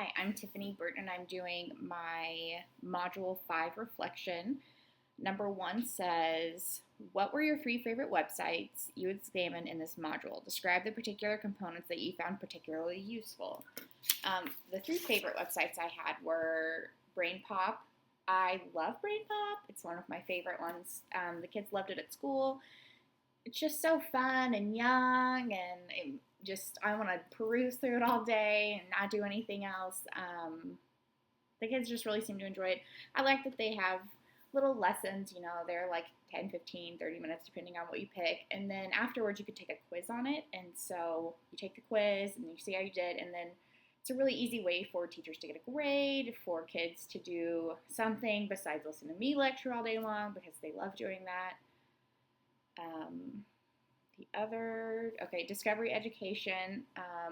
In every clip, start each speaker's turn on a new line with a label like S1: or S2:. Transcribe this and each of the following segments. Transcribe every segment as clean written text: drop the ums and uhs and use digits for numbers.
S1: Hi, I'm Tiffany Burton, and I'm doing my Module 5 reflection. Number 1 says, what were your 3 favorite websites you examined in this module? Describe the particular components that you found particularly useful. The 3 favorite websites I had were BrainPop. I love BrainPop. It's one of my favorite ones. The kids loved it at school. It's just so fun and young, and I want to peruse through it all day and not do anything else. The kids just really seem to enjoy it. I like that they have little lessons, they're like 10, 15, 30 minutes depending on what you pick. And then afterwards you could take a quiz on it. And so you take the quiz and you see how you did. And then it's a really easy way for teachers to get a grade, for kids to do something besides listen to me lecture all day long because they love doing that. Discovery Education. I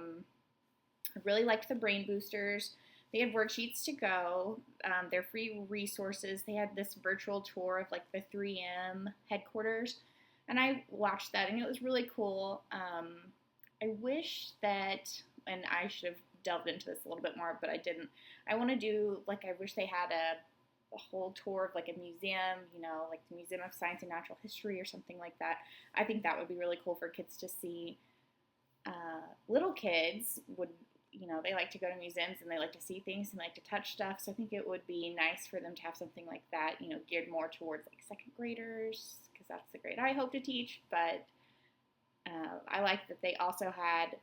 S1: really liked the brain boosters. They had worksheets to go. They're free resources. They had this virtual tour of like the 3M headquarters, and I watched that, and it was really cool. I wish that, and I should have delved into this a little bit more, but I didn't. I want to do, I wish they had a whole tour of like a museum, like the Museum of Science and Natural History or something like that. I think that would be really cool for kids to see. Little kids would, they like to go to museums and they like to see things and like to touch stuff. So I think it would be nice for them to have something like that, geared more towards like second graders, because that's the grade I hope to teach. But I like that they also had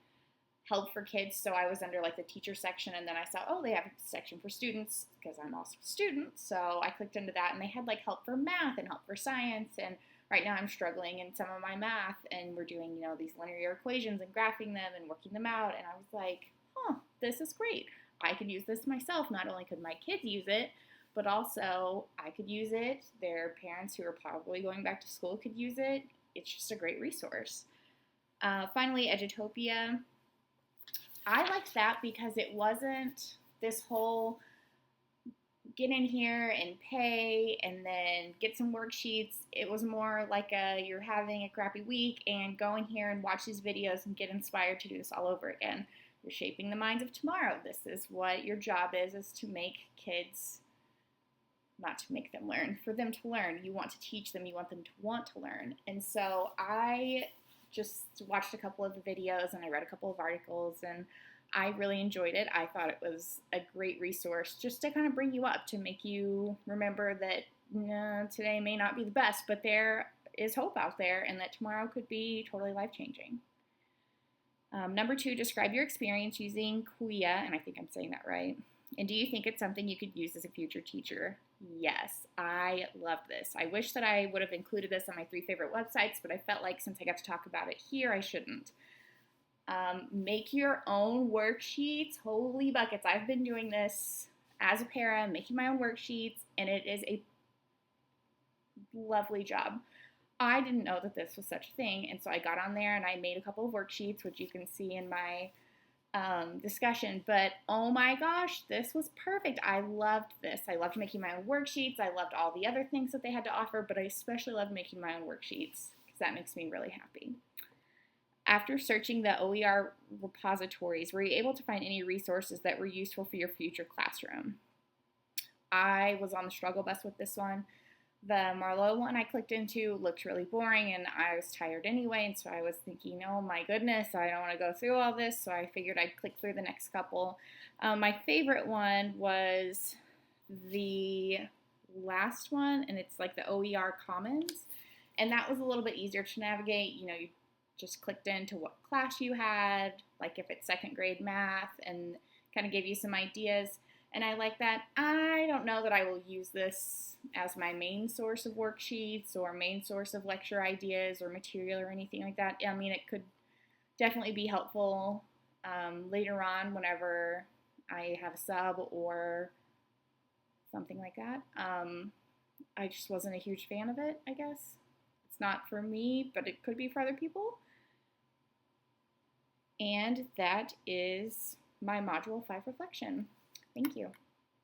S1: help for kids. So I was under like the teacher section, and then I saw, they have a section for students because I'm also a student. So I clicked into that, and they had like help for math and help for science. And right now I'm struggling in some of my math, and we're doing, these linear equations and graphing them and working them out. And I was like, this is great. I could use this myself. Not only could my kids use it, but also I could use it. Their parents who are probably going back to school could use it. It's just a great resource. Finally, Edutopia. I liked that because it wasn't this whole get in here and pay and then get some worksheets. It was more like you're having a crappy week and go in here and watch these videos and get inspired to do this all over again. You're shaping the minds of tomorrow. This is what your job is to make kids, not to make them learn, for them to learn. You want to teach them. You want them to want to learn. And so I just watched a couple of the videos and I read a couple of articles, and I really enjoyed it. I thought it was a great resource just to kind of bring you up, to make you remember that today may not be the best, but there is hope out there, and that tomorrow could be totally life-changing. Number 2, describe your experience using Kuya, and I think I'm saying that right. And do you think it's something you could use as a future teacher? Yes, I love this. I wish that I would have included this on my 3 favorite websites, but I felt like since I got to talk about it here, I shouldn't. Make your own worksheets. Holy buckets. I've been doing this as a para, making my own worksheets, and it is a lovely job. I didn't know that this was such a thing, and so I got on there and I made a couple of worksheets, which you can see in my discussion, but oh my gosh, this was perfect. I loved this. I loved making my own worksheets. I loved all the other things that they had to offer, but I especially loved making my own worksheets because that makes me really happy. After searching the OER repositories, were you able to find any resources that were useful for your future classroom? I was on the struggle bus with this one. The Marlowe one I clicked into looked really boring, and I was tired anyway, and so I was thinking, oh my goodness, I don't want to go through all this, so I figured I'd click through the next couple. My favorite one was the last one, and it's like the OER Commons, and that was a little bit easier to navigate. You just clicked into what class you had, like if it's second grade math, and kind of gave you some ideas. And I like that. I don't know that I will use this as my main source of worksheets or main source of lecture ideas or material or anything like that. I mean, it could definitely be helpful later on whenever I have a sub or something like that. I just wasn't a huge fan of it, I guess. It's not for me, but it could be for other people. And that is my Module 5 reflection. Thank you.